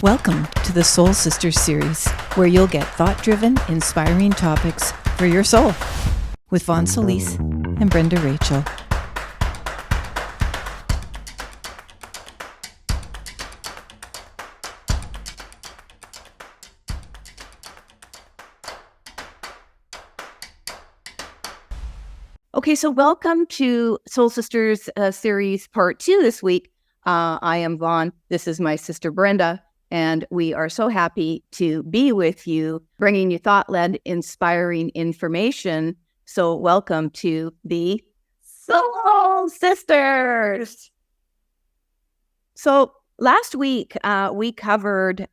Welcome to the Soul Sisters series, where you'll get thought-driven, inspiring topics for your soul with Vaughn Solis and Brenda Rachel. Okay, so welcome to Soul Sisters series part 2 this week. I am Vaughn. This is my sister Brenda. And we are so happy to be with you, bringing you thought-led, inspiring information. So welcome to the Soul Sisters. So last week, we covered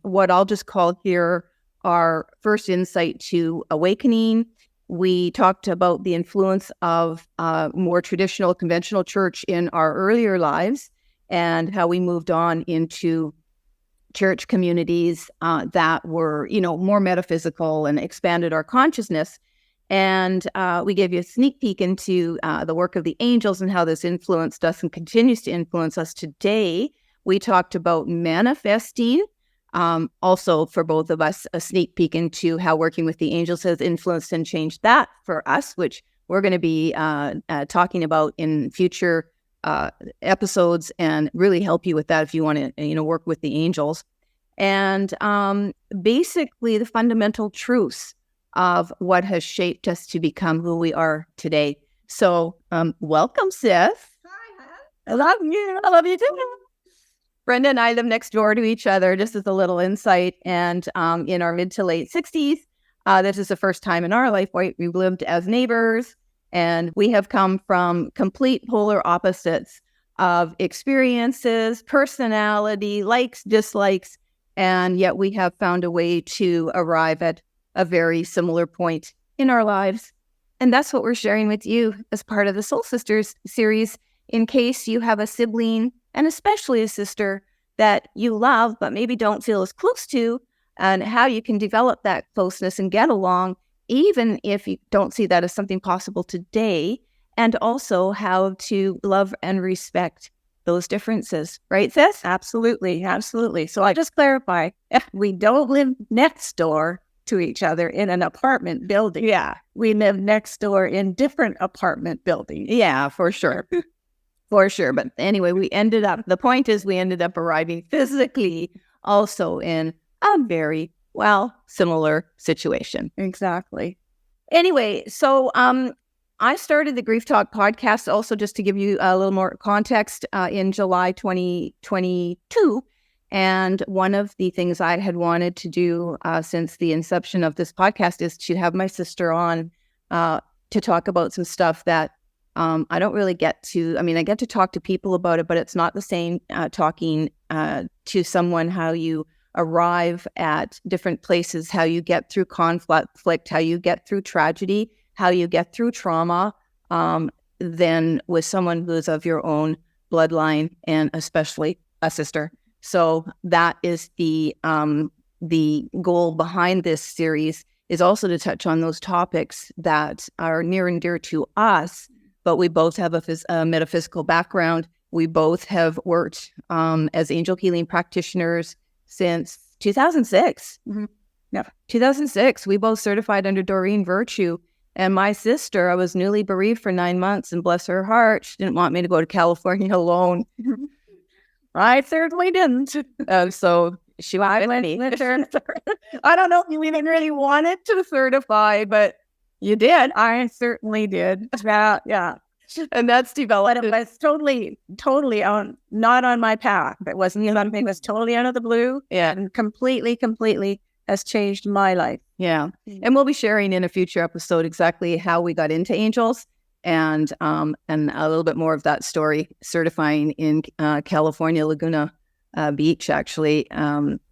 what I'll just call here our first insight to awakening. We talked about the influence of more traditional, conventional church in our earlier lives and how we moved on into church communities that were, more metaphysical and expanded our consciousness. And we gave you a sneak peek into the work of the angels and how this influenced us and continues to influence us today. We talked about manifesting. Also, for both of us, a sneak peek into how working with the angels has influenced and changed that for us, which we're going to be talking about in future episodes and really help you with that if you want to, work with the angels. And basically the fundamental truths of what has shaped us to become who we are today. So welcome, sis. Hi. I love you. I love you too. Brenda and I live next door to each other, just as a little insight. And in our mid to late 60s, this is the first time in our life we've lived as neighbors. And we have come from complete polar opposites of experiences, personality, likes, dislikes, and yet we have found a way to arrive at a very similar point in our lives. And that's what we're sharing with you as part of the Soul Sisters series, in case you have a sibling, and especially a sister, that you love but maybe don't feel as close to, and how you can develop that closeness and get along, even if you don't see that as something possible today, and also how to love and respect those differences. Right, sis? Absolutely. So I just clarify, we don't live next door to each other in an apartment building. Yeah. We live next door in different apartment buildings. Yeah, for sure. For sure. But anyway, the point is we ended up arriving physically also in a very, similar situation. Exactly. Anyway, so I started the Grief Talk podcast also just to give you a little more context in July 2022. And one of the things I had wanted to do since the inception of this podcast is to have my sister on to talk about some stuff that I don't really get to. I mean, I get to talk to people about it, but it's not the same talking to someone how you arrive at different places, how you get through conflict, how you get through tragedy, how you get through trauma, than with someone who's of your own bloodline and especially a sister. So that is the goal behind this series, is also to touch on those topics that are near and dear to us, but we both have a metaphysical background. We both have worked as angel healing practitioners since 2006. Mm-hmm. Yeah. 2006. We both certified under Doreen Virtue. And my sister, I was newly bereaved for 9 months, and bless her heart, she didn't want me to go to California alone. I certainly didn't. So she went with her. I don't know if you even really wanted to certify, but you did. I certainly did. Yeah. And that's developed. But it was totally not on my path. It wasn't something that was totally out of the blue. Yeah. And completely has changed my life. Yeah. And we'll be sharing in a future episode exactly how we got into angels and a little bit more of that story, certifying in California, Laguna Beach, actually,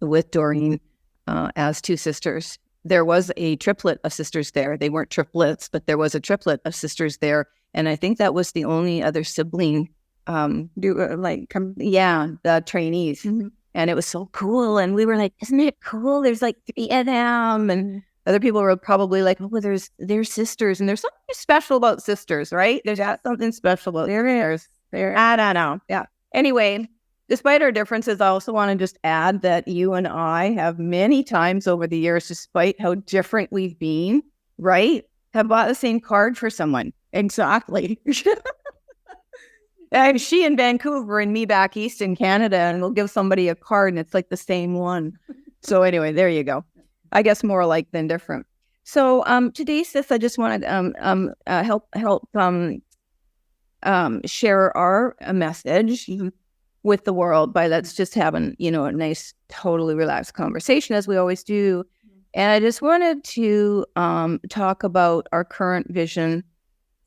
with Doreen as two sisters. There was a triplet of sisters there. They weren't triplets, but there was a triplet of sisters there. And I think that was the only other sibling, the trainees. Mm-hmm. And it was so cool. And we were like, isn't it cool? There's like 3 of them. And other people were probably like, oh, they're sisters. And there's something special about sisters, right? There's something special about There is. I don't know. Yeah. Anyway, Despite our differences, I also want to just add that you and I have many times over the years, despite how different we've been, right, have bought the same card for someone. Exactly. And she in Vancouver and me back east in Canada, and we'll give somebody a card and it's like the same one. So anyway, there you go. I guess more alike than different. So today, sis, I just wanted help share our message with the world by let's just having, a nice, totally relaxed conversation as we always do. And I just wanted to talk about our current vision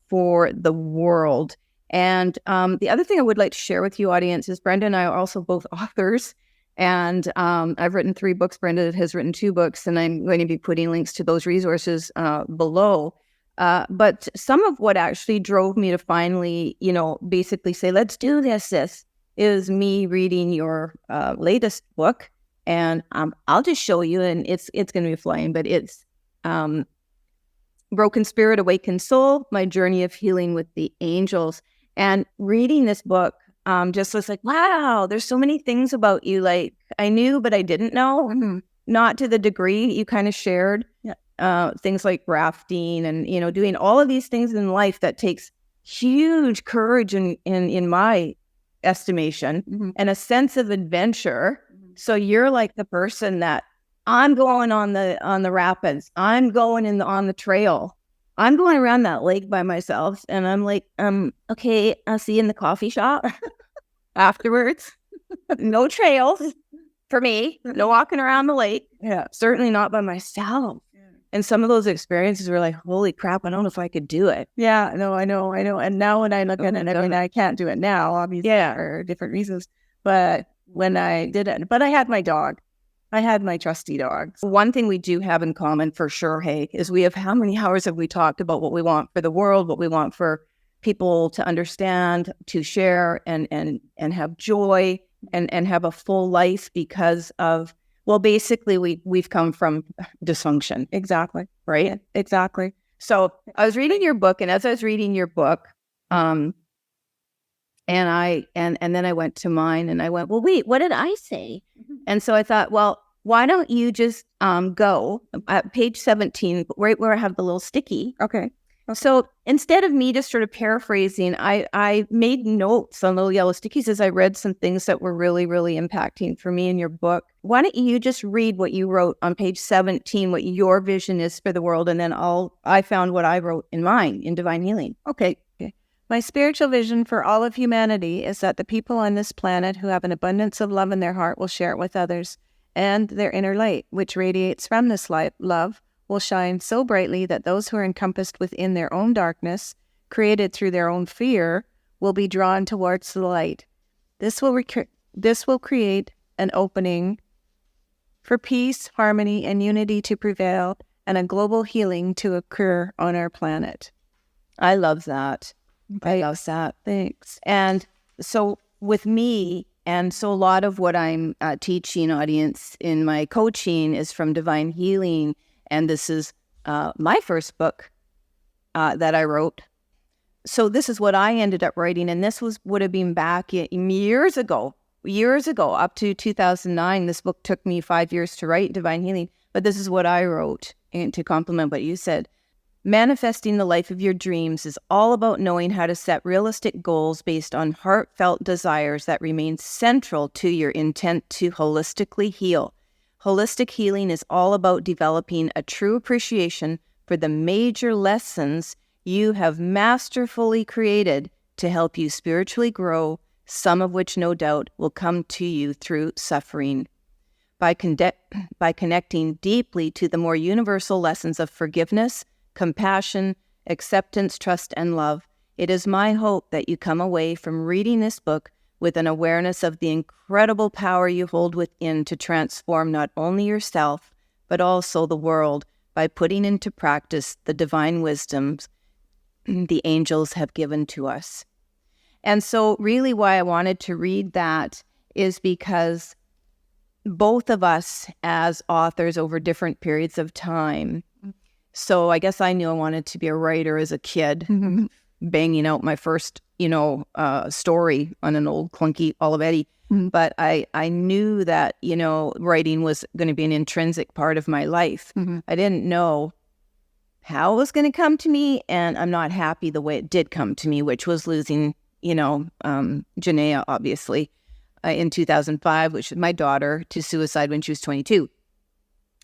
for the world. And the other thing I would like to share with you, audience, is Brenda and I are also both authors. And I've written 3 books. Brenda has written 2 books, and I'm going to be putting links to those resources below. But some of what actually drove me to finally, basically say, let's do this, is me reading your latest book. And I'll just show you, and it's going to be flying, but it's Broken Spirit, Awakened Soul, My Journey of Healing with the Angels. And reading this book just was like, wow, there's so many things about you, like I knew, but I didn't know, not to the degree you kind of shared. Things like rafting and, doing all of these things in life that takes huge courage in my estimation, and a sense of adventure. So you're like the person that I'm going on the rapids. I'm going on the trail. I'm going around that lake by myself, and I'm like, okay, I'll see you in the coffee shop afterwards. No trails for me. No walking around the lake. Yeah. Certainly not by myself. And some of those experiences were like, holy crap, I don't know if I could do it. Yeah, no, I know. And now when I look at it, I mean, I can't do it now, obviously, for different reasons. But when I did it, but I had my dog. I had my trusty dog. One thing we do have in common for sure, hey, is we have, how many hours have we talked about what we want for the world, what we want for people to understand, to share, and have joy and have a full life because of, well, basically we've come from dysfunction. Exactly. Right? Exactly. So I was reading your book, and as I was reading your book, and then I went to mine and I went, well, wait, what did I say? And so I thought, well, why don't you just go at page 17, right where I have the little sticky. Okay. So instead of me just sort of paraphrasing, I made notes on little yellow stickies as I read some things that were really, really impacting for me in your book. Why don't you just read what you wrote on page 17, what your vision is for the world, and then I found what I wrote in mine, in Divine Healing. Okay. My spiritual vision for all of humanity is that the people on this planet who have an abundance of love in their heart will share it with others, and their inner light, which radiates from this light, love, will shine so brightly that those who are encompassed within their own darkness, created through their own fear, will be drawn towards the light. This will create an opening for peace, harmony, and unity to prevail, and a global healing to occur on our planet. I love that. I love that. Thanks. And so with me, and so a lot of what I'm teaching, audience, in my coaching is from Divine Healing. And this is my first book that I wrote. So this is what I ended up writing. And this would have been back years ago, up to 2009. This book took me 5 years to write, Divine Healing. But this is what I wrote, and to complement what you said. Manifesting the life of your dreams is all about knowing how to set realistic goals based on heartfelt desires that remain central to your intent to holistically heal. Holistic healing is all about developing a true appreciation for the major lessons you have masterfully created to help you spiritually grow, some of which no doubt will come to you through suffering. By connecting deeply to the more universal lessons of forgiveness, compassion, acceptance, trust, and love, it is my hope that you come away from reading this book with an awareness of the incredible power you hold within to transform not only yourself, but also the world by putting into practice the divine wisdoms the angels have given to us. And so really why I wanted to read that is because both of us as authors over different periods of time, so I guess I knew I wanted to be a writer as a kid. banging out my first, story on an old clunky Olivetti. But I knew that, writing was going to be an intrinsic part of my life. I didn't know how it was going to come to me, and I'm not happy the way it did come to me, which was losing, Janaea, obviously, in 2005, which is my daughter, to suicide when she was 22.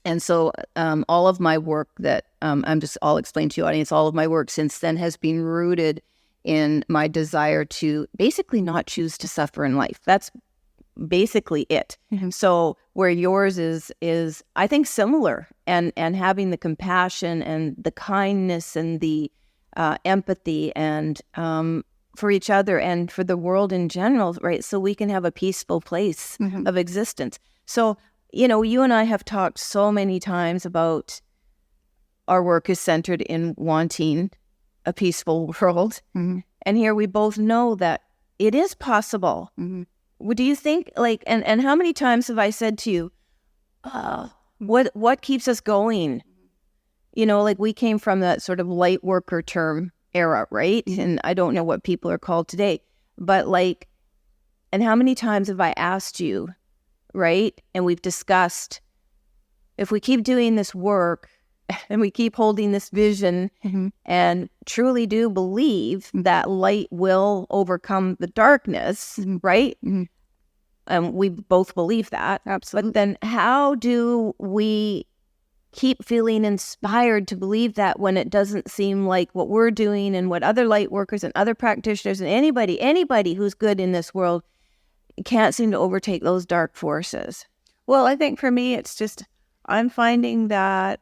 And so all of my work that I'll explain to you, audience, all of my work since then has been rooted in my desire to basically not choose to suffer in life. That's basically it. So where yours is I think similar, and having the compassion and the kindness and the empathy and for each other and for the world in general, right? So we can have a peaceful place of existence. So, you and I have talked so many times about our work is centered in wanting a peaceful world. And here we both know that it is possible. Do you think, and how many times have I said to you, what keeps us going? We came from that sort of light worker term era, right? And I don't know what people are called today, but and how many times have I asked you, right? And we've discussed, if we keep doing this work and we keep holding this vision and truly do believe that light will overcome the darkness, right? And we both believe that. Absolutely. But then how do we keep feeling inspired to believe that when it doesn't seem like what we're doing and what other light workers and other practitioners and anybody who's good in this world can't seem to overtake those dark forces? Well, I think for me, it's just, I'm finding that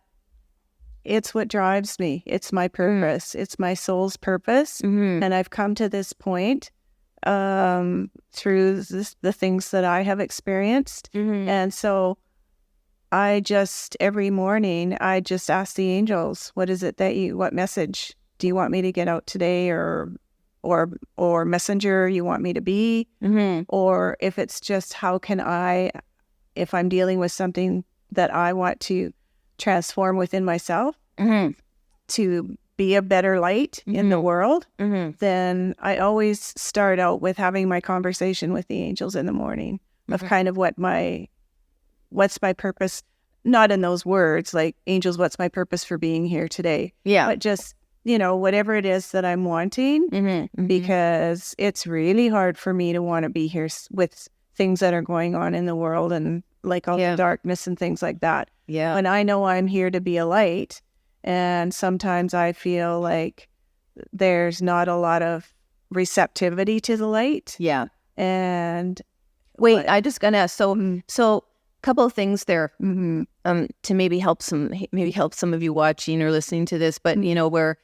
it's what drives me. It's my purpose. It's my soul's purpose. And I've come to this point through the things that I have experienced. And so every morning, I just ask the angels, what is it what message do you want me to get out today, or messenger you want me to be? Or if it's just, how can if I'm dealing with something that I want to transform within myself to be a better light in the world, then I always start out with having my conversation with the angels in the morning of kind of what's my purpose, not in those words, like, angels, what's my purpose for being here today? Yeah. But just, whatever it is that I'm wanting, because it's really hard for me to want to be here with things that are going on in the world and all the darkness and things like that. Yeah. And I know I'm here to be a light. And sometimes I feel like there's not a lot of receptivity to the light. Yeah. And wait, I just gonna ask. So couple of things there to maybe help some of you watching or listening to this, but where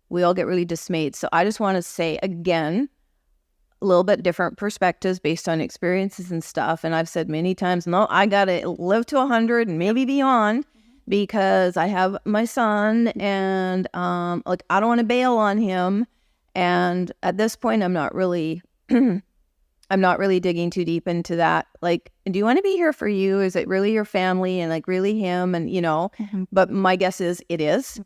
we all get really dismayed. So I just want to say again, a little bit different perspectives based on experiences and stuff. And I've said many times, no, I gotta live to 100 and maybe beyond, because I have my son, and I don't want to bail on him. And at this point, I'm not really digging too deep into that. Do you want to be here for you? Is it really your family and really him? And but my guess is it is.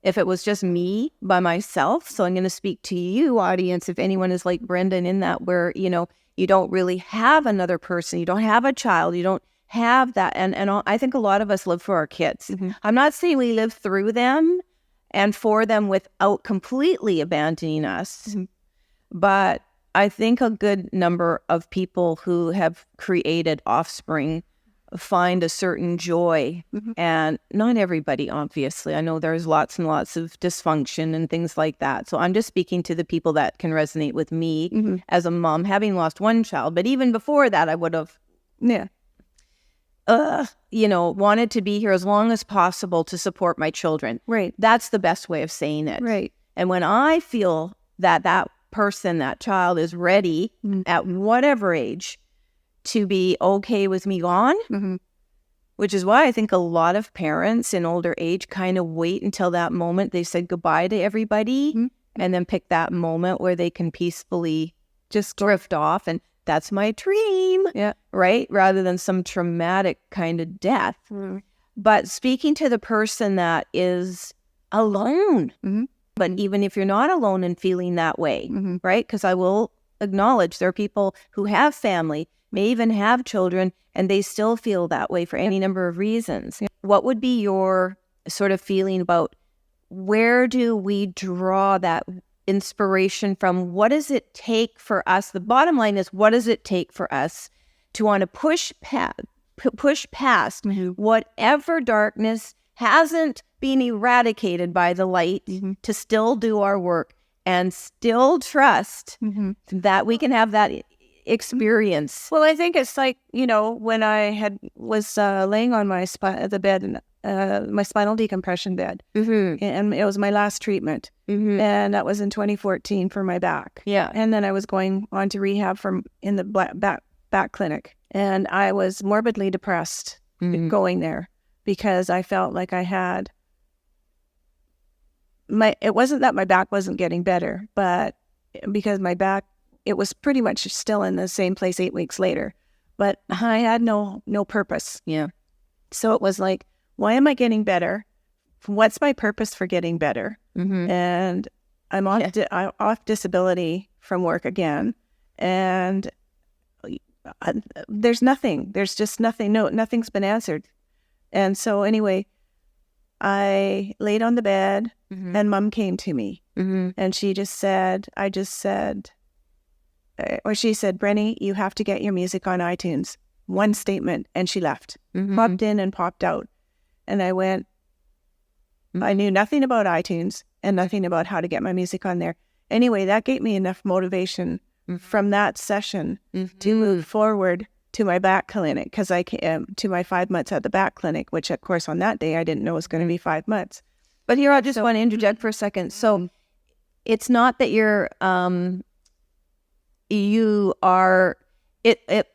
If it was just me by myself, so I'm going to speak to you, audience, if anyone is like Brenda in that, where, you don't really have another person, you don't have a child, you don't have that. And I think a lot of us live for our kids. I'm not saying we live through them and for them without completely abandoning us, but I think a good number of people who have created offspring find a certain joy, and not everybody, obviously. I know there's lots and lots of dysfunction and things like that. So I'm just speaking to the people that can resonate with me as a mom, having lost one child. But even before that, I would have, wanted to be here as long as possible to support my children. Right. That's the best way of saying it. Right. And when I feel that person, that child is ready at whatever age to be okay with me gone, which is why I think a lot of parents in older age kind of wait until that moment they said goodbye to everybody and then pick that moment where they can peacefully just drift off. And that's my dream, right? Rather than some traumatic kind of death. But speaking to the person that is alone, But even if you're not alone in feeling that way, right? Because I will acknowledge there are people who have family, may even have children, and they still feel that way for any number of reasons. What would be your sort of feeling about where do we draw that inspiration from? What does it take for us? The bottom line is, what does it take for us to want to push past whatever darkness hasn't been eradicated by the light, to still do our work and still trust that we can have that experience? Well, I think it's like, when I was laying on the bed, my spinal decompression bed, and it was my last treatment, and that was in 2014 for my back. Yeah. And then I was going on to rehab in the back clinic, and I was morbidly depressed going there because I felt like I had it wasn't that my back wasn't getting better, but because my back, it was pretty much still in the same place 8 weeks later, but I had no purpose. Yeah. So it was like, why am I getting better? What's my purpose for getting better? And I'm off disability from work again, and there's nothing. There's just nothing. No, nothing's been answered. And so anyway, I laid on the bed, and Mom came to me, and she said, Brenny, you have to get your music on iTunes. One statement, and she left. Popped in and popped out. And I went, I knew nothing about iTunes and nothing about how to get my music on there. Anyway, that gave me enough motivation from that session to move forward to my back clinic, because I came to my 5 months at the back clinic, which of course on that day I didn't know was going to be 5 months. But here, I just want to interject for a second. So it's not that you're, okay,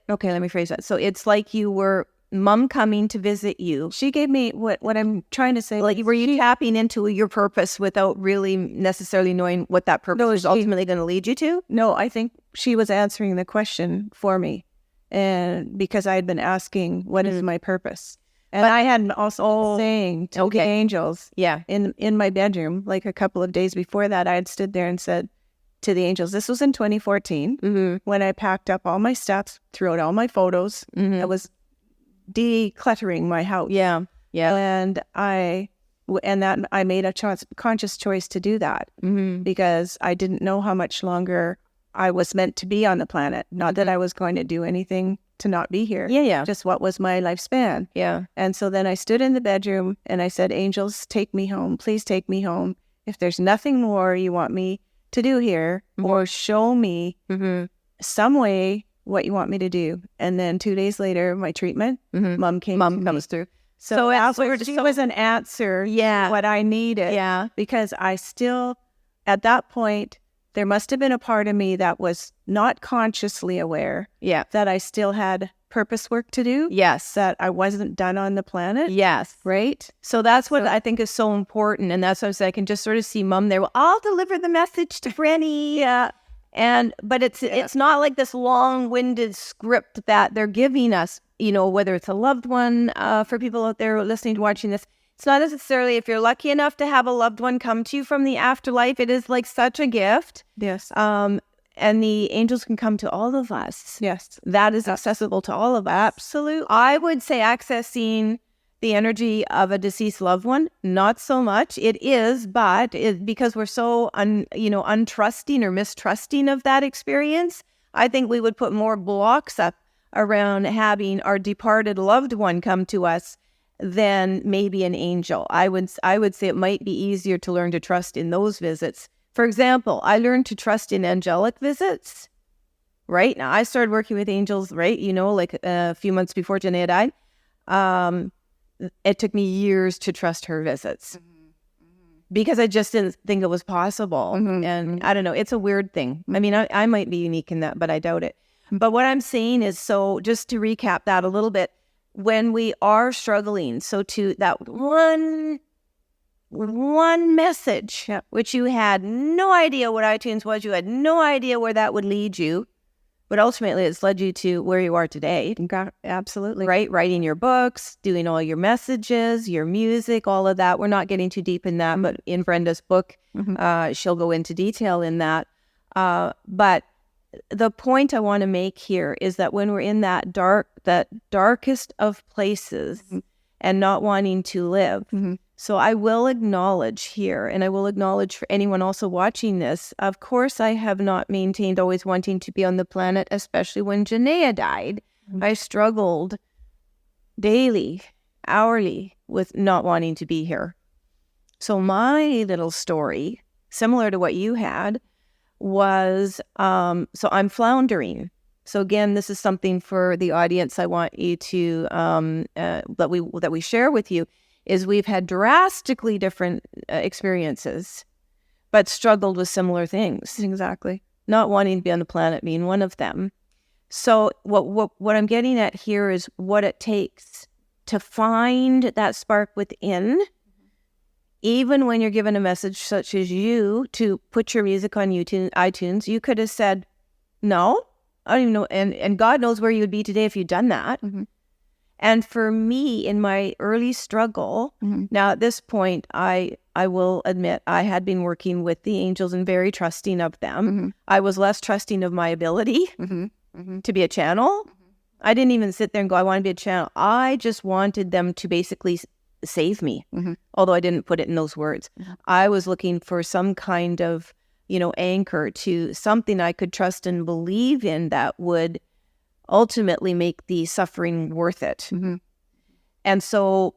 let me phrase that. So it's like you were Mom coming to visit you. She gave me what I'm trying to say. Like, were you tapping into your purpose without really necessarily knowing what that purpose was ultimately going to lead you to? No, I think she was answering the question for me. And because I had been asking, what is my purpose? And I had also saying to the angels in my bedroom, like a couple of days before that, I had stood there and said to the angels, this was in 2014, when I packed up all my stuff, threw out all my photos. I was decluttering my house. Yeah. And I made a conscious choice to do that because I didn't know how much longer I was meant to be on the planet. Not that I was going to do anything to not be here. Yeah. Just what was my lifespan. Yeah. And so then I stood in the bedroom and I said, angels, take me home. Please take me home. If there's nothing more you want me to do here, or show me some way what you want me to do. And then 2 days later, my treatment, Mom comes through. So she was an answer to what I needed. Yeah. Because I still, at that point, there must have been a part of me that was not consciously aware that I still had purpose work to do. Yes. That I wasn't done on the planet. Yes. Right? So that's what I think is so important. And that's what I was saying. I can just sort of see Mom there. Well, I'll deliver the message to Brenny. But it's not like this long-winded script that they're giving us, whether it's a loved one, for people out there listening to watching this. It's not necessarily, if you're lucky enough to have a loved one come to you from the afterlife, it is like such a gift. Yes. And the angels can come to all of us. Yes. That is accessible to all of us. Absolutely. I would say accessing the energy of a deceased loved one, not so much. It is, but because we're so untrusting or mistrusting of that experience, I think we would put more blocks up around having our departed loved one come to us than maybe an angel. I would say it might be easier to learn to trust in those visits. For example, I learned to trust in angelic visits. Right now, I started working with angels. Right, like a few months before Janae died. It took me years to trust her visits because I just didn't think it was possible. And I don't know, it's a weird thing. I mean, I might be unique in that, but I doubt it. But what I'm saying is, so just to recap that a little bit, when we are struggling, so to that one message, which you had no idea what iTunes was, you had no idea where that would lead you, But ultimately, it's led you to where you are today. Absolutely. Right? Writing your books, doing all your messages, your music, all of that. We're not getting too deep in that, but in Brenda's book, she'll go into detail in that. But the point I want to make here is that when we're in that darkest of places and not wanting to live, so I will acknowledge here, and I will acknowledge for anyone also watching this, of course, I have not maintained always wanting to be on the planet, especially when Janaea died. I struggled daily, hourly with not wanting to be here. So my little story, similar to what you had, was, so I'm floundering. So again, this is something for the audience I want you to, that we share with you, is we've had drastically different experiences, but struggled with similar things. Exactly. Not wanting to be on the planet being one of them. So what I'm getting at here is what it takes to find that spark within, even when you're given a message such as you to put your music on iTunes. You could have said, no, I don't even know. And God knows where you would be today if you'd done that. And for me, in my early struggle, now at this point, I will admit I had been working with the angels and very trusting of them. I was less trusting of my ability to be a channel. I didn't even sit there and go, I want to be a channel. I just wanted them to basically save me, although I didn't put it in those words. I was looking for some kind of, anchor to something I could trust and believe in that would ultimately make the suffering worth it. And so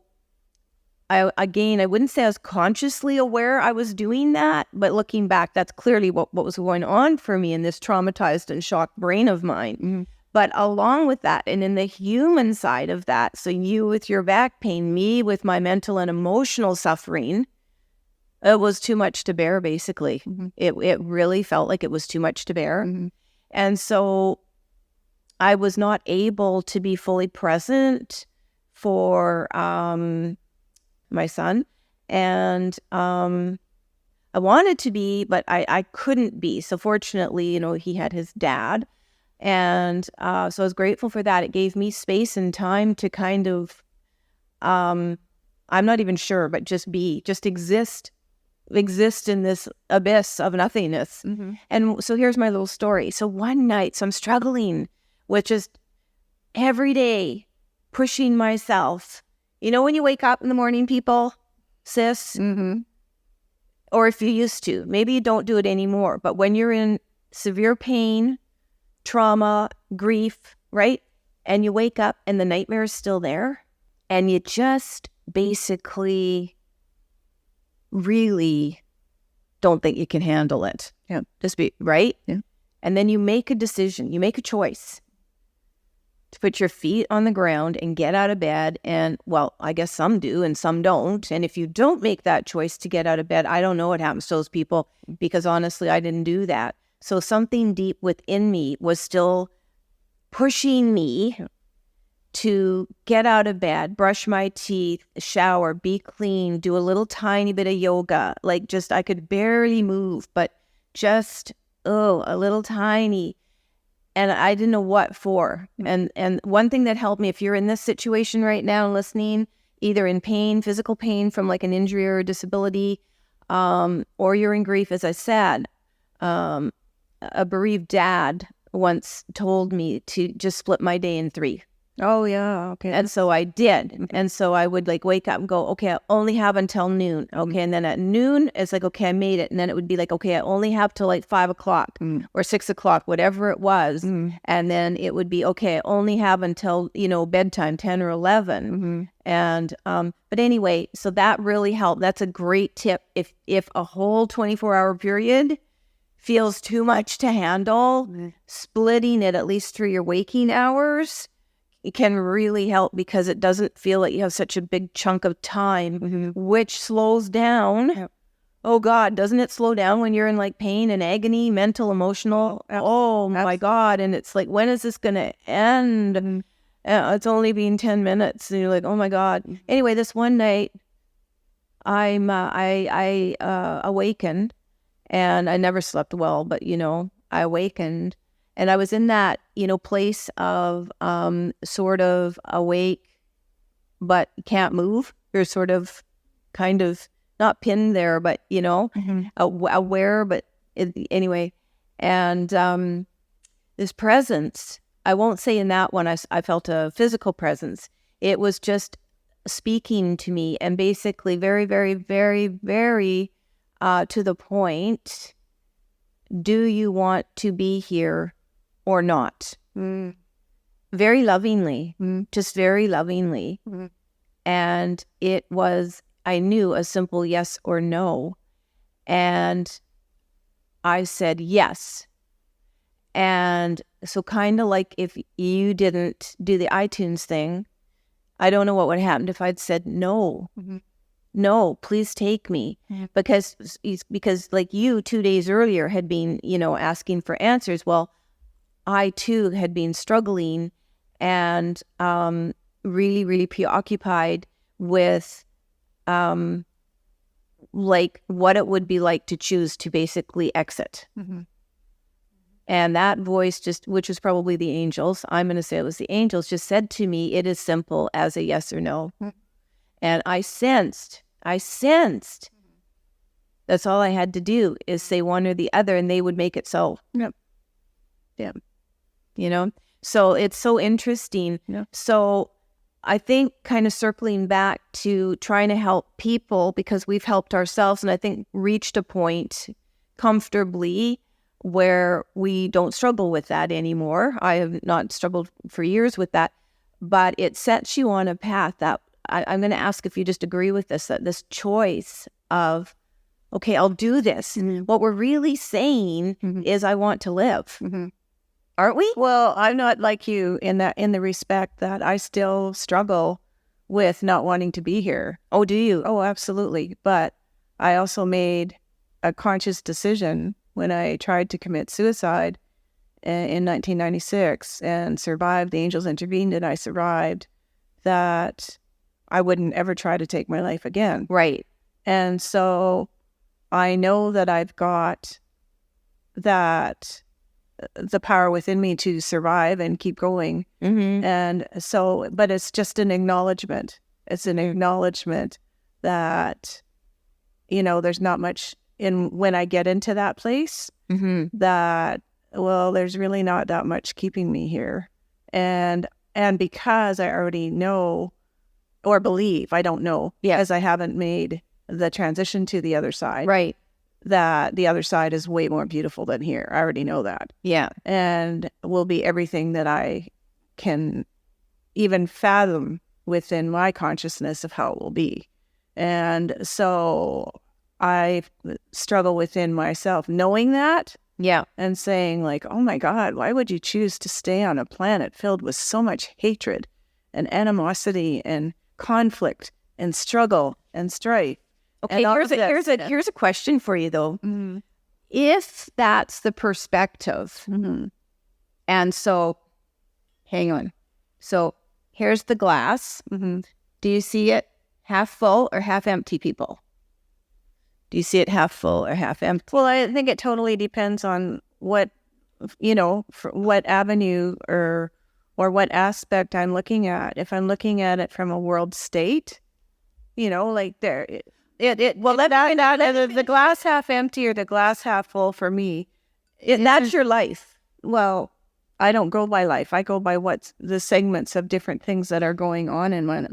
I wouldn't say I was consciously aware I was doing that, but looking back, that's clearly what was going on for me in this traumatized and shocked brain of mine. But along with that, and in the human side of that, so you with your back pain, me with my mental and emotional suffering, it was too much to bear, basically. It really felt like it was too much to bear. And so I was not able to be fully present for my son. And I wanted to be, but I couldn't be. So fortunately, he had his dad. And so I was grateful for that. It gave me space and time to kind of, I'm not even sure, but just exist in this abyss of nothingness. And so here's my little story. So one night, so I'm struggling with just every day pushing myself. When you wake up in the morning, people, sis, or if you used to, maybe you don't do it anymore, but when you're in severe pain, trauma, grief, right? And you wake up and the nightmare is still there, and you just basically really don't think you can handle it. Just be, right? And then you make a decision, you make a choice to put your feet on the ground and get out of bed. And, well, I guess some do and some don't. And if you don't make that choice to get out of bed, I don't know what happens to those people, because honestly, I didn't do that. So something deep within me was still pushing me to get out of bed, brush my teeth, shower, be clean, do a little tiny bit of yoga. Like, just, I could barely move, but just, a little tiny. And I didn't know what for. And one thing that helped me, if you're in this situation right now listening, either in pain, physical pain from like an injury or a disability, or you're in grief, as I said, a bereaved dad once told me to just split my day in 3. Oh, yeah. Okay. And so I did. And so I would like wake up and go, okay, I only have until noon. Okay. And then at noon, it's like, okay, I made it. And then it would be like, okay, I only have till like 5 o'clock or 6 o'clock, whatever it was. And then it would be, okay, I only have until, bedtime, 10 or 11. And, but anyway, so that really helped. That's a great tip. If a whole 24-hour period feels too much to handle, splitting it at least through your waking hours, it can really help, because it doesn't feel like you have such a big chunk of time, which slows down. Oh God, doesn't it slow down when you're in like pain and agony, mental, emotional? Oh my God. And it's like, when is this going to end? It's only been 10 minutes. And you're like, oh my God. Anyway, this one night I awakened, and I never slept well, but I awakened. And I was in that, place of sort of awake, but can't move. You're sort of kind of not pinned there, but, aware, but anyway. And this presence, I won't say in that one I felt a physical presence. It was just speaking to me and basically very, very, very, very to the point, do you want to be here or not? Very lovingly, just very lovingly. And it was, I knew, a simple yes or no. And I said yes. And so kind of like if you didn't do the iTunes thing, I don't know what would have happened if I'd said no. No, please take me. Because like you 2 days earlier had been, asking for answers. Well, I too had been struggling and really, really preoccupied with like what it would be like to choose to basically exit. And that voice which was probably the angels, I'm going to say it was the angels, just said to me, it is simple as a yes or no. And I sensed that's all I had to do is say one or the other and they would make it so. Yep. So it's so interesting. So I think kind of circling back to trying to help people because we've helped ourselves and I think reached a point comfortably where we don't struggle with that anymore. I have not struggled for years with that, but it sets you on a path that I'm going to ask if you just agree with this, that this choice of, okay, I'll do this. What we're really saying is I want to live. Aren't we? Well, I'm not like you in the respect that I still struggle with not wanting to be here. Oh, do you? Oh, absolutely. But I also made a conscious decision when I tried to commit suicide in 1996 and survived. The angels intervened and I survived, that I wouldn't ever try to take my life again. Right. And so I know that I've got the power within me to survive and keep going. And so, but it's just an acknowledgement. It's an acknowledgement that, there's not much when I get into that place that, well, there's really not that much keeping me here. And because I already know or believe, I don't know, as I haven't made the transition to the other side. Right. That the other side is way more beautiful than here. I already know that. Yeah. And will be everything that I can even fathom within my consciousness of how it will be. And so I struggle within myself knowing that. Yeah. And saying like, oh my God, why would you choose to stay on a planet filled with so much hatred and animosity and conflict and struggle and strife? Okay, here's a question for you though. If that's the perspective, and so, hang on. So here's the glass. Do you see it half full or half empty, people? Do you see it half full or half empty? Well, I think it totally depends on what, what avenue or what aspect I'm looking at. If I'm looking at it from a world state, like there. The glass half empty or the glass half full for me. That's your life. Well, I don't go by life. I go by what's the segments of different things that are going on in my.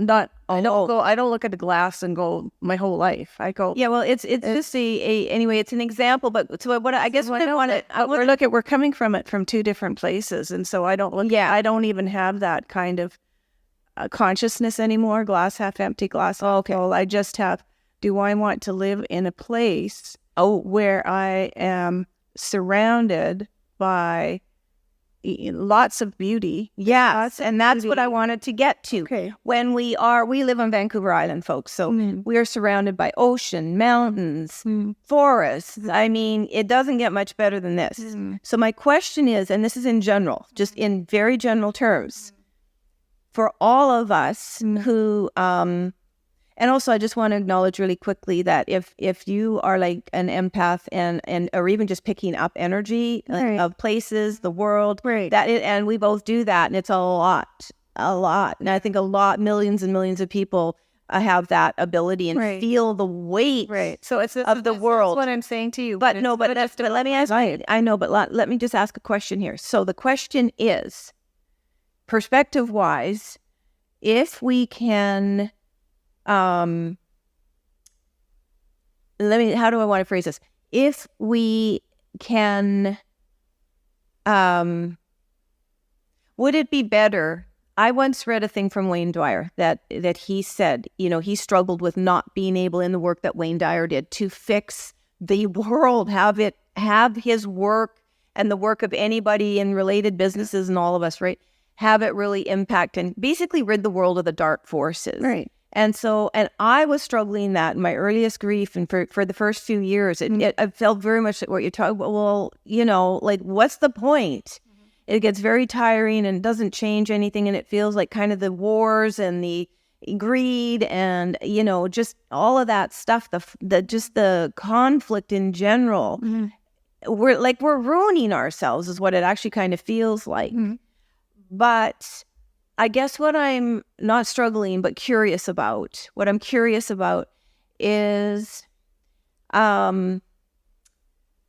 I don't look at the glass and go my whole life. I go. Yeah, well, it's just anyway. It's an example, but so what I guess what I want to we're coming from it from two different places, and so I don't look. Yeah, I don't even have that kind of consciousness anymore. Glass half empty, glass half full. I just have. Do I want to live in a place where I am surrounded by lots of beauty? Yes, and that's what I wanted to get to. Okay. When we live on Vancouver Island, folks, so we are surrounded by ocean, mountains, forests. I mean, it doesn't get much better than this. So my question is, and this is in general, just in very general terms, for all of us who... And also, I just want to acknowledge really quickly that if you are like an empath and or even just picking up energy of places, the world, and we both do that, and it's a lot. And I think millions and millions of people have that ability and feel the weight So it's of the world. That's what I'm saying to you. But let me ask. I know, but let me just ask a question here. So the question is, perspective-wise, if we can, how do I want to phrase this? If we can, would it be better? I once read a thing from Wayne Dyer that he said, he struggled with not being able in the work that Wayne Dyer did to fix the world, have his work and the work of anybody in related businesses and all of us, right? Have it really impact and basically rid the world of the dark forces. Right. And I was struggling that in my earliest grief. And for the first few years, I felt very much like what you're talking about. Well, like what's the point? It gets very tiring and doesn't change anything. And it feels like kind of the wars and the greed and, just all of that stuff, the conflict in general. We're ruining ourselves is what it actually kind of feels like. But I guess what I'm not struggling, but curious about, is, well,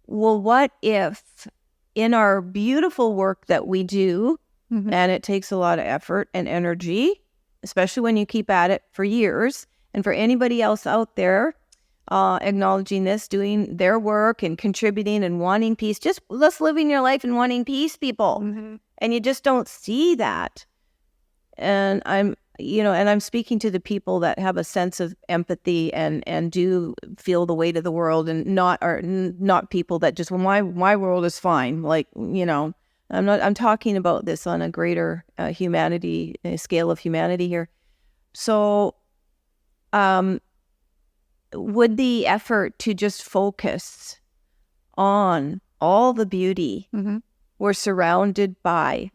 what if in our beautiful work that we do, and it takes a lot of effort and energy, especially when you keep at it for years, and for anybody else out there acknowledging this, doing their work and contributing and wanting peace, just living your life and wanting peace, people. And you just don't see that. And I'm speaking to the people that have a sense of empathy and do feel the weight of the world, and not people that just, well, my world is fine. Like, I'm talking about this on a greater humanity, scale of humanity here. So, would the effort to just focus on all the beauty we're surrounded by,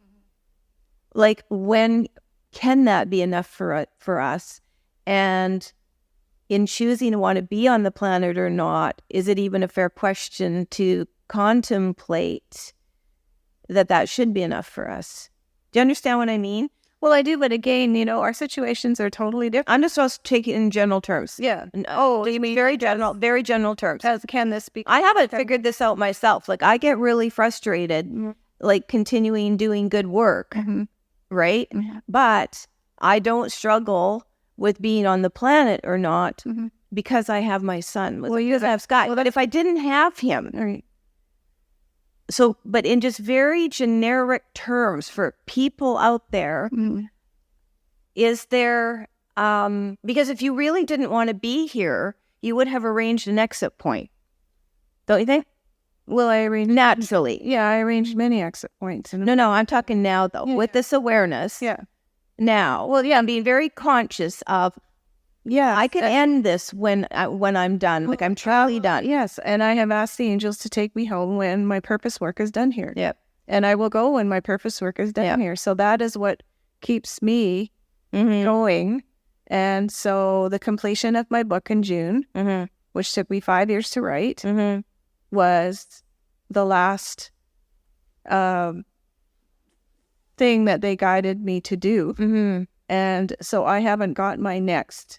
like, when can that be enough for us? And in choosing to want to be on the planet or not, is it even a fair question to contemplate that should be enough for us? Do you understand what I mean? Well, I do, but again, our situations are totally different. I'm just supposed to take it in general terms. Yeah. Oh, you mean very general terms? Can this be? I haven't figured this out myself. Like, I get really frustrated, like continuing doing good work, right? But I don't struggle with being on the planet or not because I have my son. Well, you have Scott. But if I didn't have him, right. So, but in just very generic terms for people out there, is there, because if you really didn't want to be here, you would have arranged an exit point. Don't you think? Well, I arranged... Naturally. Yeah, I arranged many exit points. No, I'm talking now, though, with this awareness. Yeah. Now. Well, yeah, I'm being very conscious of, I can end this when I'm done. Like, I'm truly done. Yes, and I have asked the angels to take me home when my purpose work is done here. Yep. And I will go when my purpose work is done here. So that is what keeps me going. And so the completion of my book in June, which took me 5 years to write, was the last thing that they guided me to do. And so I haven't got my next.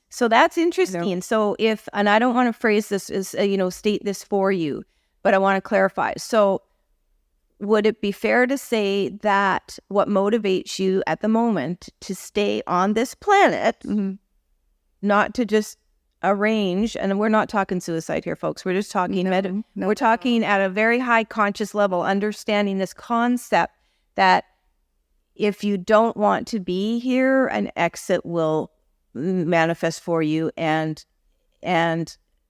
So that's interesting. So and I don't want to phrase this as, state this for you, but I want to clarify. So would it be fair to say that what motivates you at the moment to stay on this planet, not to just arrange, and we're not talking suicide here, folks. We're just talking, we're talking at a very high conscious level, understanding this concept that if you don't want to be here, an exit will manifest for you, and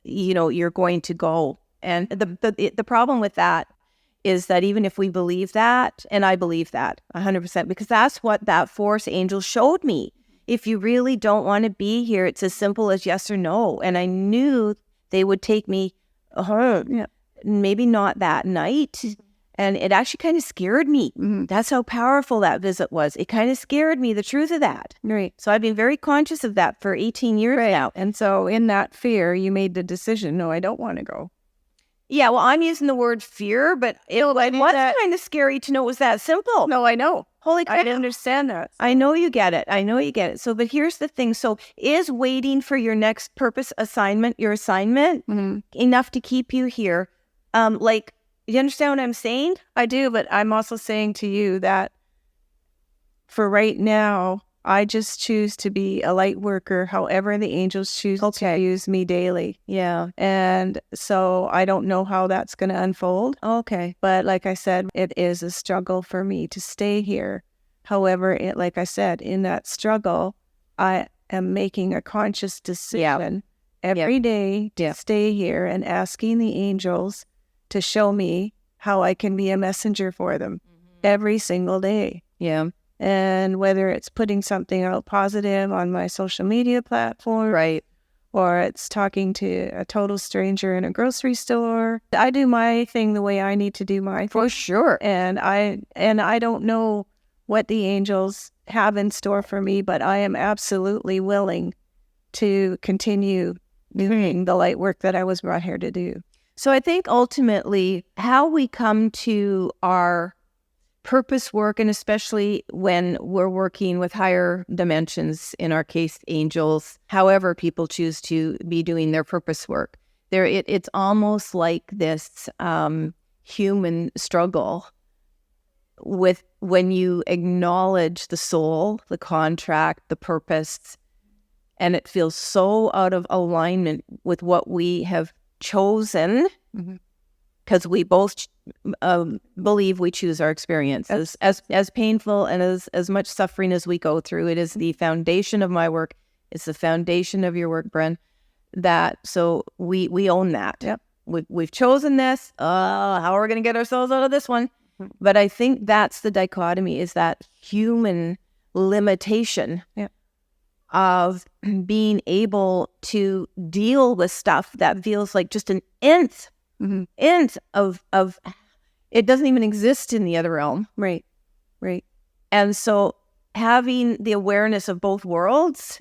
you're going to go. And the problem with that is that even if we believe that, and I believe that 100%, because that's what that force angel showed me. If you really don't want to be here, it's as simple as yes or no. And I knew they would take me home. Yeah. Maybe not that night, And it actually kind of scared me. That's how powerful that visit was. It kind of scared me, the truth of that. Right. So I've been very conscious of that for 18 years now. And so in that fear, you made the decision, no, I don't want to go. Yeah, well, I'm using the word fear, but it was kind of scary to know it was that simple. No, I know. Holy crap. I understand that. I know you get it. So, but here's the thing. So is waiting for your next purpose assignment, your assignment, enough to keep you here? Like, you understand what I'm saying? I do, but I'm also saying to you that for right now, I just choose to be a light worker, however the angels choose to use me daily. Yeah. And so I don't know how that's going to unfold. Okay. But like I said, it is a struggle for me to stay here. However, like I said, in that struggle, I am making a conscious decision every day to stay here and asking the angels to show me how I can be a messenger for them every single day. Yeah. And whether it's putting something out positive on my social media platform, Right. or it's talking to a total stranger in a grocery store, I do my thing the way I need to do my thing. For sure. And I don't know what the angels have in store for me, but I am absolutely willing to continue doing the light work that I was brought here to do. So I think ultimately how we come to our purpose work, and especially when we're working with higher dimensions, in our case, angels, however people choose to be doing their purpose work, it's almost like this human struggle with when you acknowledge the soul, the contract, the purpose, and it feels so out of alignment with what we have chosen, because we both believe we choose our experiences. As painful and as much suffering as we go through, it is the foundation of my work. It's the foundation of your work, Bren. So we own that. Yep. We've chosen this. How are we going to get ourselves out of this one? But I think that's the dichotomy, is that human limitation of being able to deal with stuff that feels like just an nth of it doesn't even exist in the other realm. Right. And so having the awareness of both worlds,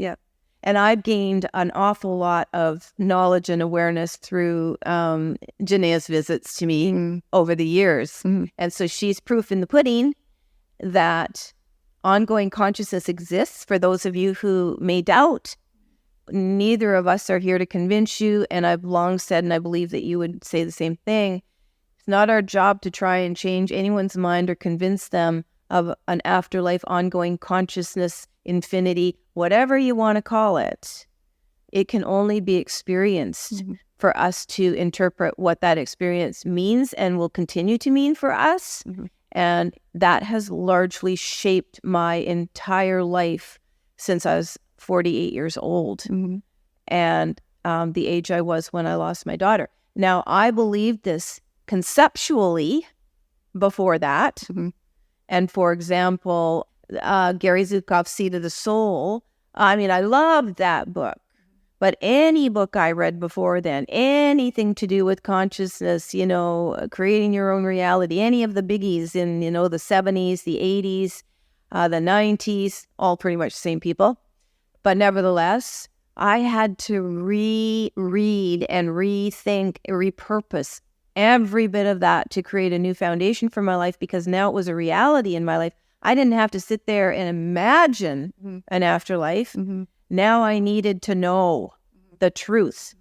and I've gained an awful lot of knowledge and awareness through Janae's visits to me over the years. And so she's proof in the pudding that ongoing consciousness exists. For those of you who may doubt, neither of us are here to convince you. And I've long said, and I believe that you would say the same thing, it's not our job to try and change anyone's mind or convince them of an afterlife, ongoing consciousness, infinity, whatever you want to call it. It can only be experienced for us to interpret what that experience means and will continue to mean for us. And that has largely shaped my entire life since I was 48 years old and the age I was when I lost my daughter. Now, I believed this conceptually before that. And for example, Gary Zukav's Seed of the Soul, I mean, I loved that book. But any book I read before then, anything to do with consciousness, creating your own reality, any of the biggies in, the 70s, the 80s, the 90s, all pretty much the same people. But nevertheless, I had to reread and rethink, repurpose every bit of that to create a new foundation for my life, because now it was a reality in my life. I didn't have to sit there and imagine an afterlife. Now I needed to know the truth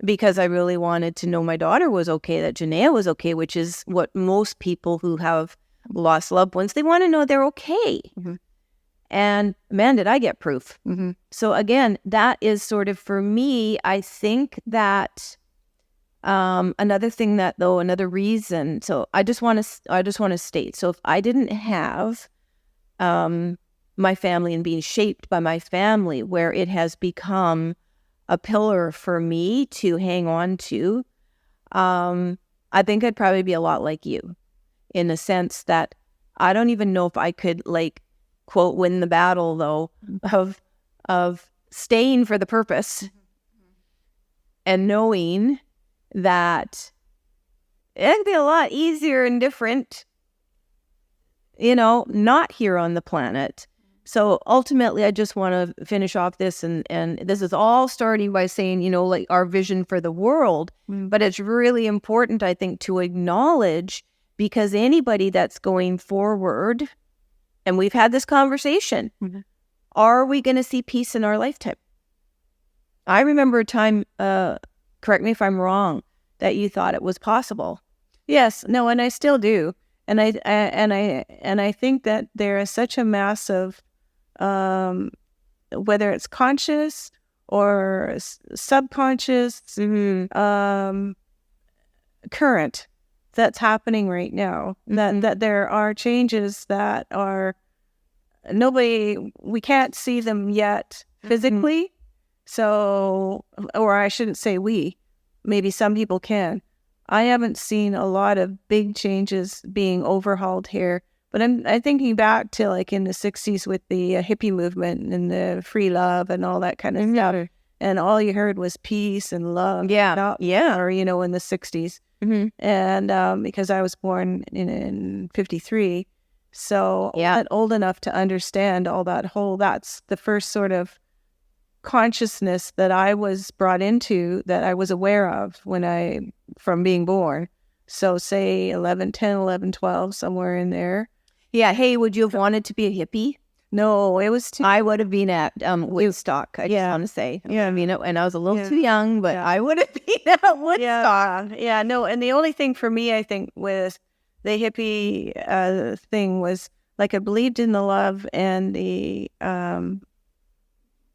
because I really wanted to know my daughter was okay, that Janaea was okay, which is what most people who have lost loved ones, they want to know they're okay. And man, did I get proof. So again, that is sort of, for me, I think that another reason, so I just want to state, so if I didn't have my family and being shaped by my family, where it has become a pillar for me to hang on to, I think I'd probably be a lot like you, in the sense that I don't even know if I could, quote, win the battle, though, of staying for the purpose and knowing that it'd be a lot easier and different, not here on the planet. So ultimately, I just want to finish off this, and this is all starting by saying, like our vision for the world, but it's really important, I think, to acknowledge, because anybody that's going forward, and we've had this conversation, are we going to see peace in our lifetime? I remember a time, correct me if I'm wrong, that you thought it was possible. Yes, no, and I still do. And I think that there is such a massive, whether it's conscious or subconscious, current that's happening right now. That there are changes that are we can't see them yet physically. So, or I shouldn't say we, maybe some people can. I haven't seen a lot of big changes being overhauled here, but I'm thinking back to like in the 60s with the hippie movement and the free love and all that kind of stuff. And all you heard was peace and love. Yeah. Or, in the 60s. And because I was born in 53. So I'm not old enough to understand all that that's the first sort of consciousness that I was brought into, that I was aware of from being born. So say 11, 12, somewhere in there. Yeah. Hey, would you have wanted to be a hippie? No, it was too... I would have been at Woodstock, I just want to say. Yeah. And I was a little too young, but I would have been at Woodstock. Yeah, no, and the only thing for me, I think, with the hippie thing was, like, I believed in the love and the...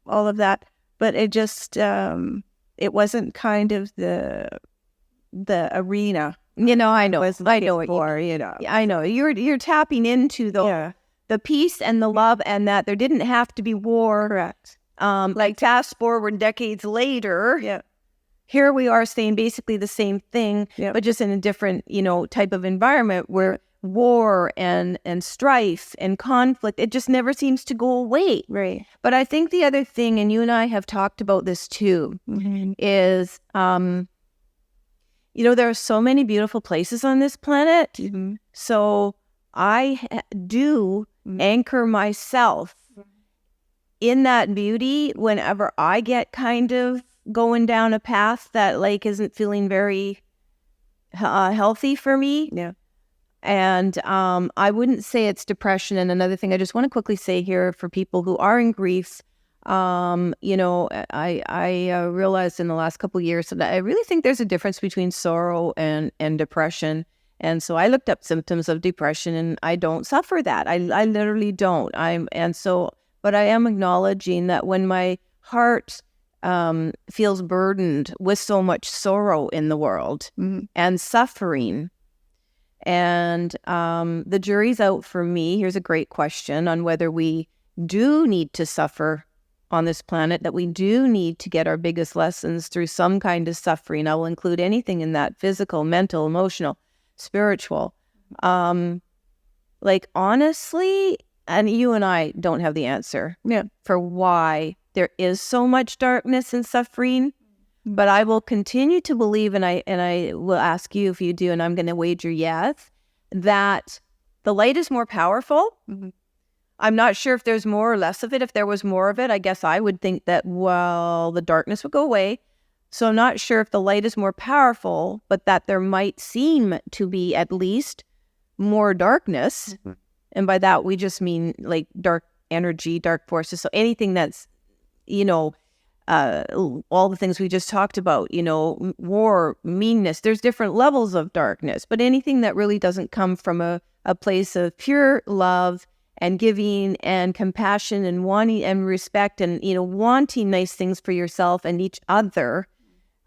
all of that, but it just it wasn't kind of the arena. I know. I know you're tapping into the peace and the love, and that there didn't have to be war. Correct. Like fast forward decades later, here we are saying basically the same thing, but just in a different type of environment where war and strife and conflict, it just never seems to go away. Right. But I think the other thing, and you and I have talked about this too, is there are so many beautiful places on this planet. So I do anchor myself in that beauty whenever I get kind of going down a path that like isn't feeling very healthy for me. Yeah. And I wouldn't say it's depression. And another thing I just want to quickly say here for people who are in grief, I realized in the last couple of years that I really think there's a difference between sorrow and depression. And so I looked up symptoms of depression, and I don't suffer that. I literally don't. But I am acknowledging that when my heart feels burdened with so much sorrow in the world and suffering, and the jury's out for me. Here's a great question on whether we do need to suffer on this planet, that we do need to get our biggest lessons through some kind of suffering. I will include anything in that: physical, mental, emotional, spiritual. Like, honestly, and you and I don't have the answer for why there is so much darkness and suffering. But I will continue to believe, and I will ask you if you do, and I'm going to wager yes, that the light is more powerful. I'm not sure if there's more or less of it. If there was more of it, I guess I would think that, the darkness would go away. So I'm not sure if the light is more powerful, but that there might seem to be at least more darkness. And by that, we just mean like dark energy, dark forces. So anything that's, all the things we just talked about, war, meanness, there's different levels of darkness, but anything that really doesn't come from a place of pure love and giving and compassion and wanting and respect and, wanting nice things for yourself and each other,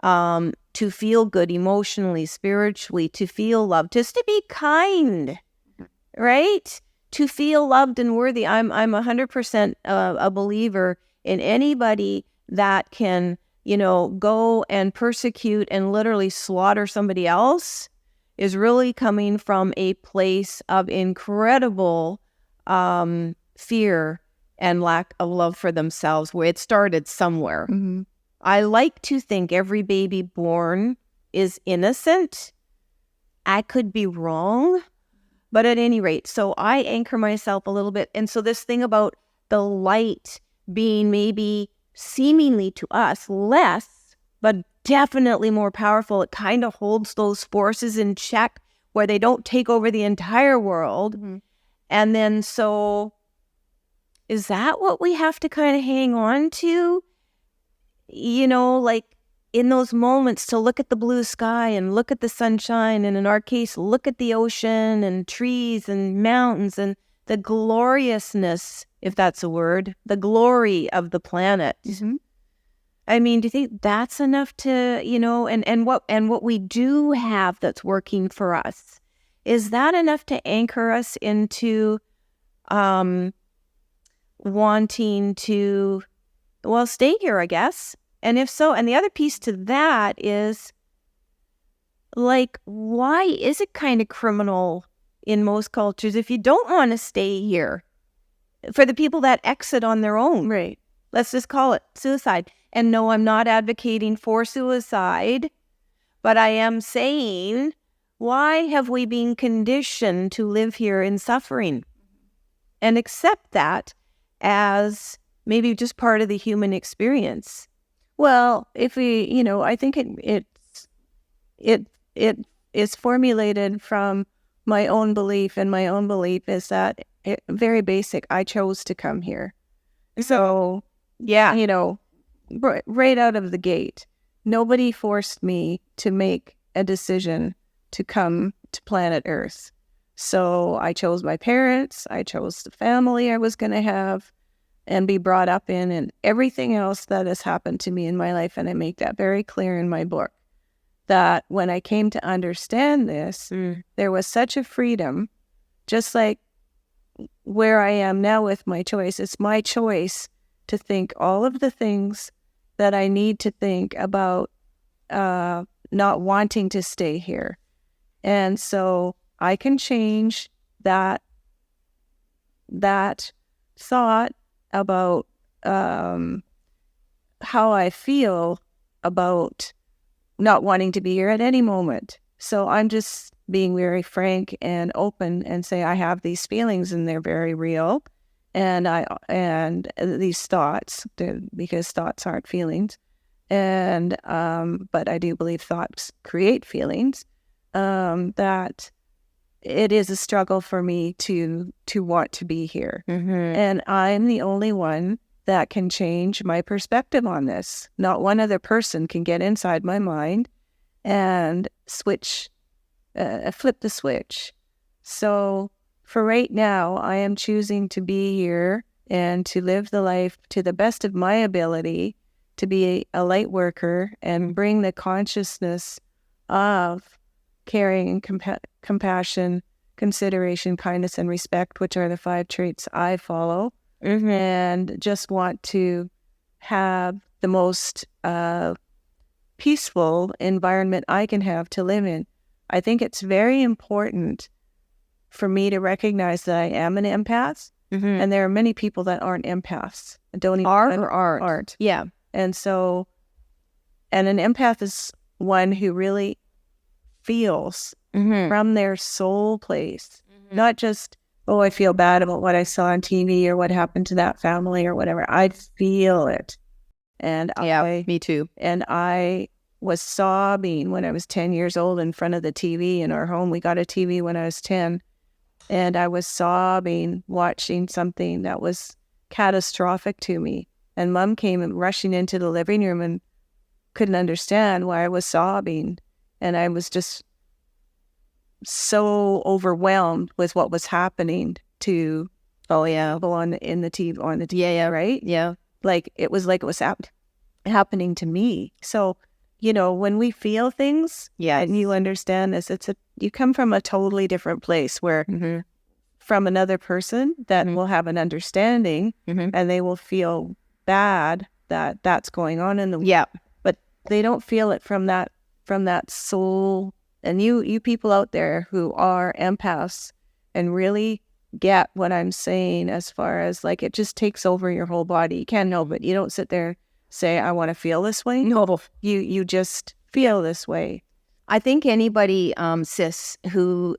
to feel good emotionally, spiritually, to feel loved, just to be kind, right? To feel loved and worthy. I'm 100% a believer in anybody that can, go and persecute and literally slaughter somebody else is really coming from a place of incredible fear and lack of love for themselves, where it started somewhere. I like to think every baby born is innocent I could be wrong. But at any rate, so I anchor myself a little bit. And so this thing about the light being maybe seemingly to us less, but definitely more powerful, it kind of holds those forces in check where they don't take over the entire world. Mm-hmm. And then so is that what we have to kind of hang on to? You know, like in those moments to look at the blue sky and look at the sunshine, and in our case, look at the ocean and trees and mountains and the gloriousness, if that's a word, the glory of the planet. Mm-hmm. I mean, do you think that's enough to, you know, and what we do have that's working for us, is that enough to anchor us into wanting to, well, stay here, I guess? And if so, and the other piece to that is, like, why is it kind of criminal in most cultures if you don't want to stay here? For the people that exit on their own. Right. Let's just call it suicide. And no, I'm not advocating for suicide, but I am saying, why have we been conditioned to live here in suffering and accept that as maybe just part of the human experience? Well, if we, you know, I think it is formulated from my own belief, and my own belief is that very basic. I chose to come here, so Yeah. you know, right out of the gate, nobody forced me to make a decision to come to planet Earth. So I chose my parents. I chose the family I was going to have and be brought up in, and everything else that has happened to me in my life. And I make that very clear in my book, that when I came to understand this, there was such a freedom, just like where I am now with my choice. It's my choice to think all of the things that I need to think about not wanting to stay here. And so I can change that thought about how I feel about not wanting to be here at any moment. So I'm just being very frank and open and say I have these feelings and they're very real, and these thoughts, because thoughts aren't feelings, and but I do believe thoughts create feelings. That it is a struggle for me to want to be here. And I'm the only one that can change my perspective on this. Not one other person can get inside my mind and flip the switch. So for right now, I am choosing to be here and to live the life to the best of my ability, to be a light worker and bring the consciousness of caring and compassion, consideration, kindness, and respect, which are the 5 traits I follow, and just want to have the most peaceful environment I can have to live in. I think it's very important for me to recognize that I am an empath, and there are many people that aren't empaths. Don't even aren't. Yeah. And so, and an empath is one who really feels from their soul place, not just, oh, I feel bad about what I saw on TV or what happened to that family or whatever. I feel it. And Me too. And I was sobbing when I was 10 years old in front of the TV in our home. We got a TV when I was 10. And I was sobbing, watching something that was catastrophic to me. And Mom came rushing into the living room and couldn't understand why I was sobbing. And I was just so overwhelmed with what was happening to people in the TV, right? Yeah. Like it was happening to me. So, you know, when we feel things, and you understand this, you come from a totally different place where from another person that will have an understanding, and they will feel bad that that's going on in the but they don't feel it from that soul. And you people out there who are empaths and really get what I'm saying, as far as like it just takes over your whole body. You can't help it. You don't sit there say, I want to feel this way. No. You just feel this way. I think anybody, sis, who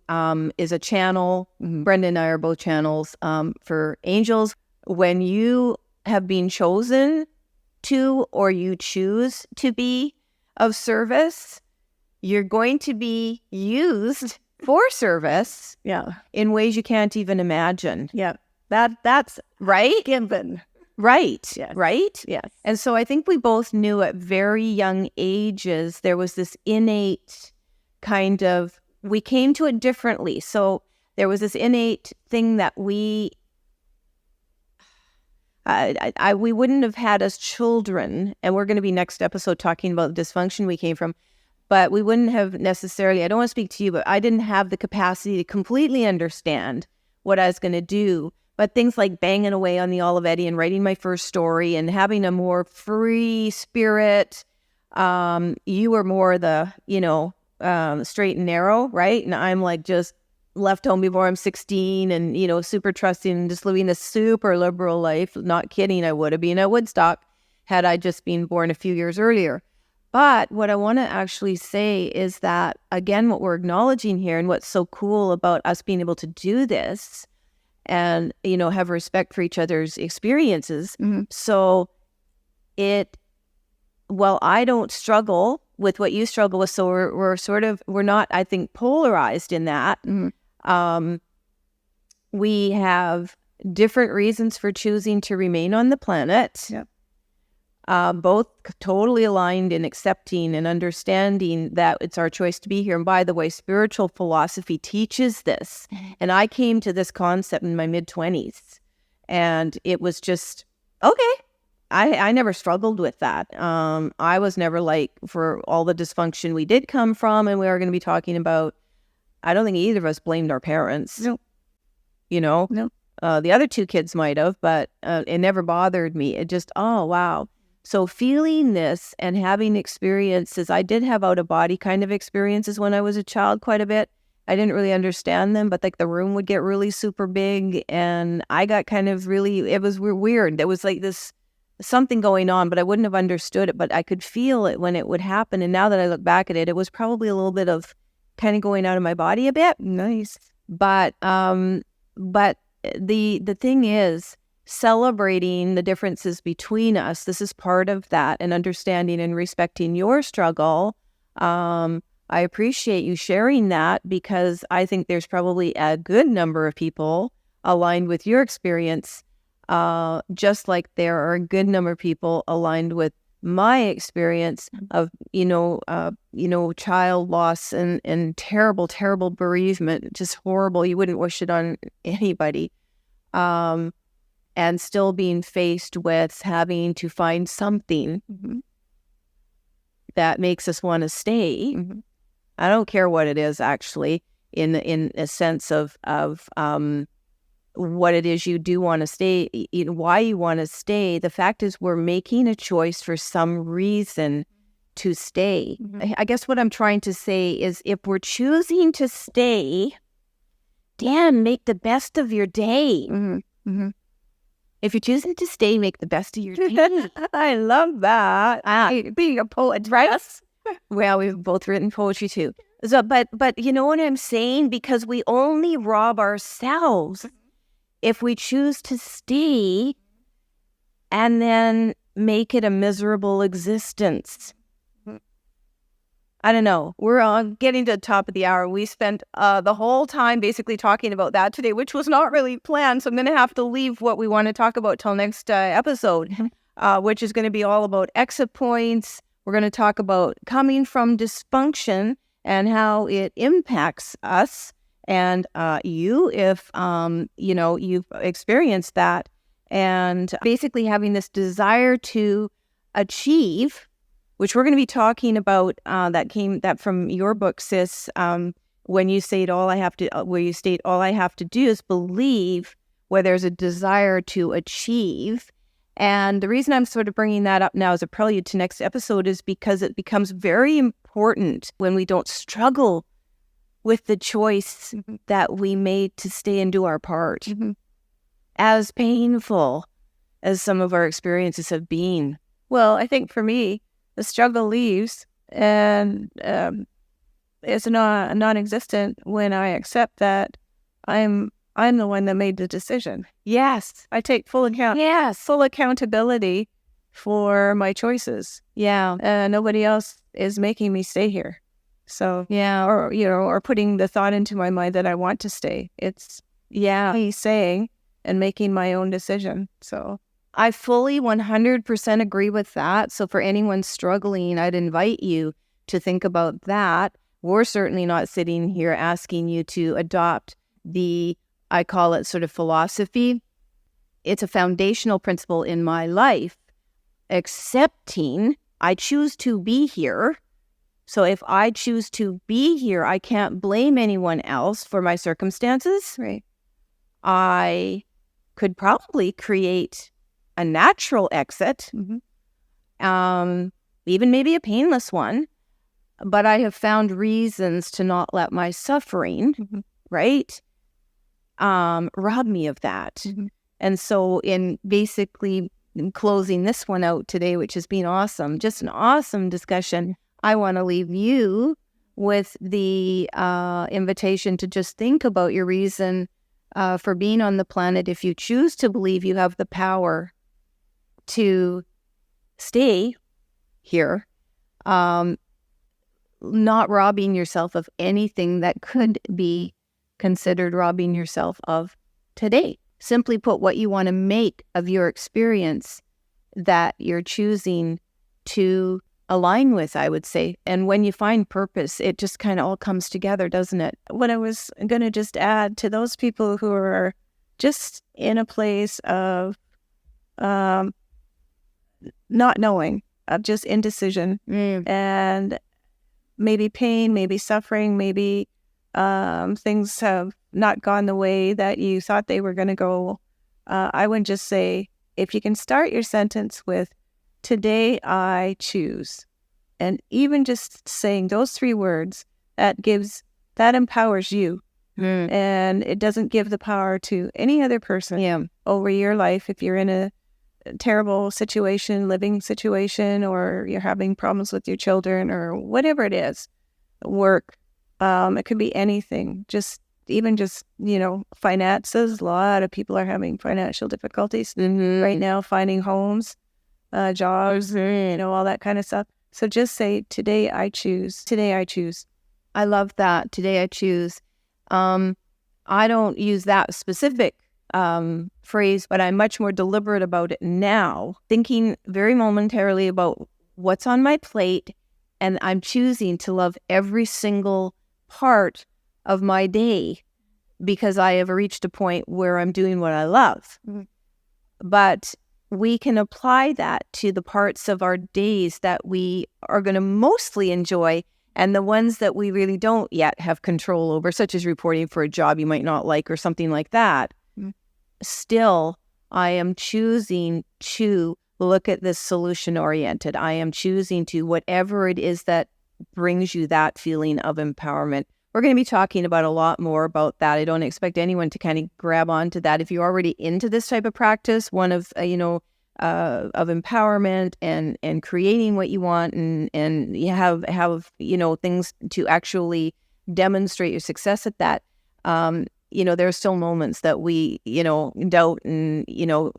is a channel, Brenda and I are both channels for angels, when you have been chosen to, or you choose to be of service, you're going to be used for service in ways you can't even imagine. Yeah. That's Right? given. Right. Yes. Right? Yes. And so I think we both knew at very young ages there was this innate kind of, we came to it differently. So there was this innate thing that we wouldn't have had as children, and we're going to be next episode talking about the dysfunction we came from, but we wouldn't have necessarily, I don't want to speak to you, but I didn't have the capacity to completely understand what I was going to do. But things like banging away on the Olivetti and writing my first story and having a more free spirit, you were more the, straight and narrow, right? And I'm like just left home before I'm 16 and, super trusting and just living a super liberal life. Not kidding, I would have been at Woodstock had I just been born a few years earlier. But what I want to actually say is that, again, what we're acknowledging here and what's so cool about us being able to do this and, have respect for each other's experiences. So well, I don't struggle with what you struggle with. So we're not, I think, polarized in that. We have different reasons for choosing to remain on the planet. Yep. Both totally aligned in accepting and understanding that it's our choice to be here. And by the way, spiritual philosophy teaches this. And I came to this concept in my mid-20s. And it was just, okay. I never struggled with that. I was never like, for all the dysfunction we did come from, and we are going to be talking about, I don't think either of us blamed our parents. No. No. The other two kids might have, but it never bothered me. It just, oh, wow. So feeling this and having experiences, I did have out-of-body kind of experiences when I was a child quite a bit. I didn't really understand them, but like the room would get really super big and I got kind of really, it was weird. There was like this something going on, but I wouldn't have understood it, but I could feel it when it would happen. And now that I look back at it, it was probably a little bit of kind of going out of my body a bit. Nice. But the thing is, celebrating the differences between us, this is part of that, and understanding and respecting your struggle. I appreciate you sharing that because I think there's probably a good number of people aligned with your experience, just like there are a good number of people aligned with my experience of, child loss and terrible, terrible bereavement, just horrible. You wouldn't wish it on anybody. And still being faced with having to find something that makes us want to stay. I don't care what it is, actually, in a sense of what it is you do want to stay, why you want to stay. The fact is we're making a choice for some reason to stay. I guess what I'm trying to say is if we're choosing to stay, damn, make the best of your day. If you're choosing to stay, make the best of your day. I love that. Being a poet, right? Well, we've both written poetry too. So, but you know what I'm saying? Because we only rob ourselves if we choose to stay and then make it a miserable existence. I don't know. We're getting to the top of the hour. We spent the whole time basically talking about that today, which was not really planned. So I'm going to have to leave what we want to talk about till next episode, which is going to be all about exit points. We're going to talk about coming from dysfunction and how it impacts us and you, if you've experienced that, and basically having this desire to achieve, which we're going to be talking about, that from your book, sis, when you state all I have to do is believe, where there's a desire to achieve. And the reason I'm sort of bringing that up now as a prelude to next episode is because it becomes very important when we don't struggle with the choice that we made to stay and do our part. As painful as some of our experiences have been. Well, I think for me, the struggle leaves, and is non-existent when I accept that I'm the one that made the decision. Yes. I take full accountability for my choices. Yeah. Nobody else is making me stay here. So, Yeah. or putting the thought into my mind that I want to stay. It's me saying and making my own decision. So I fully 100% agree with that. So for anyone struggling, I'd invite you to think about that. We're certainly not sitting here asking you to adopt I call it sort of philosophy. It's a foundational principle in my life, accepting I choose to be here. So if I choose to be here, I can't blame anyone else for my circumstances. right. I could probably create a natural exit, even maybe a painless one, but I have found reasons to not let my suffering, right, rob me of that. And so in closing this one out today, which has been awesome, just an awesome discussion, I want to leave you with the invitation to just think about your reason for being on the planet. If you choose to believe you have the power to stay here, not robbing yourself of anything that could be considered robbing yourself of today. Simply put, what you want to make of your experience that you're choosing to align with, I would say. And when you find purpose, it just kind of all comes together, doesn't it? What I was going to just add to those people who are just in a place of not knowing, of just indecision and maybe pain, maybe suffering, maybe things have not gone the way that you thought they were going to go. I would just say, if you can start your sentence with, today I choose. And even just saying those 3 words, that empowers you. And it doesn't give the power to any other person over your life. If you're in a terrible situation, living situation, or you're having problems with your children or whatever it is, work, it could be anything. Even finances. A lot of people are having financial difficulties right now, finding homes, jobs, all that kind of stuff. So just say, today I choose. Today I choose. I love that. Today I choose. I don't use that specific phrase, but I'm much more deliberate about it now, thinking very momentarily about what's on my plate, and I'm choosing to love every single part of my day because I have reached a point where I'm doing what I love. But we can apply that to the parts of our days that we are going to mostly enjoy, and the ones that we really don't yet have control over, such as reporting for a job you might not like or something like that. Still, I am choosing to look at this solution-oriented. I am choosing to, whatever it is that brings you that feeling of empowerment. We're going to be talking about a lot more about that. I don't expect anyone to kind of grab onto that. If you're already into this type of practice, one of of empowerment and creating what you want, and you have things to actually demonstrate your success at that. There are still moments that we doubt and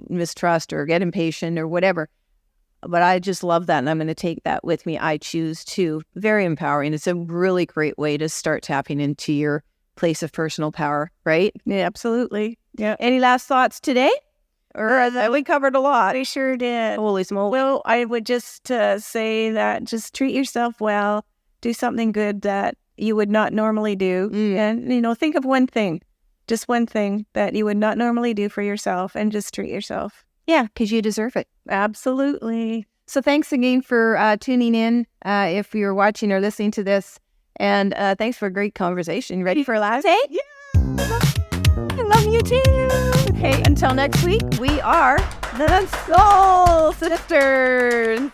mistrust or get impatient or whatever. But I just love that, and I'm going to take that with me. I choose to. Very empowering. It's a really great way to start tapping into your place of personal power, right? Yeah, absolutely. Yeah. Any last thoughts today? Or We covered a lot. we sure did. Holy smokes. Well, I would just say that just treat yourself well. Do something good that you would not normally do. And, think of one thing, just one thing that you would not normally do for yourself, and just treat yourself. Yeah, because you deserve it. Absolutely. So thanks again for tuning in if you're watching or listening to this. And thanks for a great conversation. You ready for a last day? Yeah. I love you too. Okay, until next week, we are the Soul Sisters.